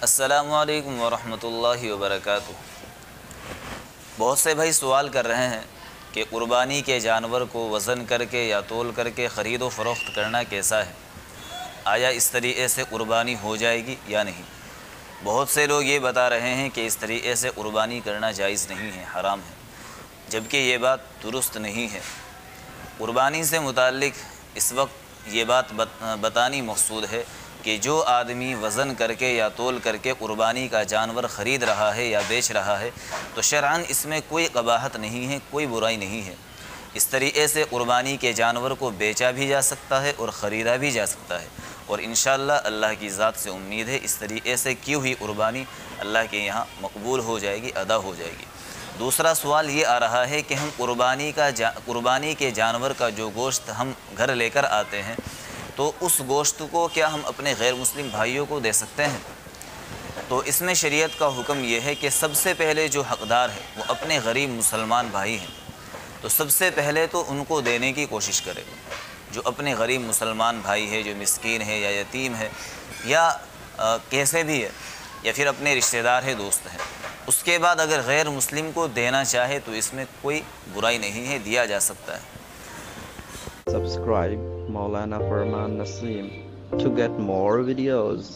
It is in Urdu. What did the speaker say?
السلام علیکم ورحمۃ اللہ وبرکاتہ۔ بہت سے بھائی سوال کر رہے ہیں کہ قربانی کے جانور کو وزن کر کے یا تول کر کے خرید و فروخت کرنا کیسا ہے؟ آیا اس طریقے سے قربانی ہو جائے گی یا نہیں؟ بہت سے لوگ یہ بتا رہے ہیں کہ اس طریقے سے قربانی کرنا جائز نہیں ہے، حرام ہے، جبکہ یہ بات درست نہیں ہے۔ قربانی سے متعلق اس وقت یہ بات بتانی مقصود ہے کہ جو آدمی وزن کر کے یا تول کر کے قربانی کا جانور خرید رہا ہے یا بیچ رہا ہے تو شرعاً اس میں کوئی قباحت نہیں ہے، کوئی برائی نہیں ہے۔ اس طریقے سے قربانی کے جانور کو بیچا بھی جا سکتا ہے اور خریدا بھی جا سکتا ہے، اور انشاءاللہ اللہ کی ذات سے امید ہے اس طریقے سے کی ہوئی قربانی اللہ کے یہاں مقبول ہو جائے گی، ادا ہو جائے گی۔ دوسرا سوال یہ آ رہا ہے کہ ہم قربانی کے جانور کا جو گوشت ہم گھر لے کر آتے ہیں تو اس گوشت کو کیا ہم اپنے غیر مسلم بھائیوں کو دے سکتے ہیں؟ تو اس میں شریعت کا حکم یہ ہے کہ سب سے پہلے جو حقدار ہے وہ اپنے غریب مسلمان بھائی ہیں، تو سب سے پہلے تو ان کو دینے کی کوشش کرے۔ جو اپنے غریب مسلمان بھائی ہے، جو مسکین ہے یا یتیم ہے یا کیسے بھی ہے، یا پھر اپنے رشتہ دار ہے، دوست ہیں، اس کے بعد اگر غیر مسلم کو دینا چاہے تو اس میں کوئی برائی نہیں ہے، دیا جا سکتا ہے۔ Subscribe Maulana Farman Naseem to get more videos.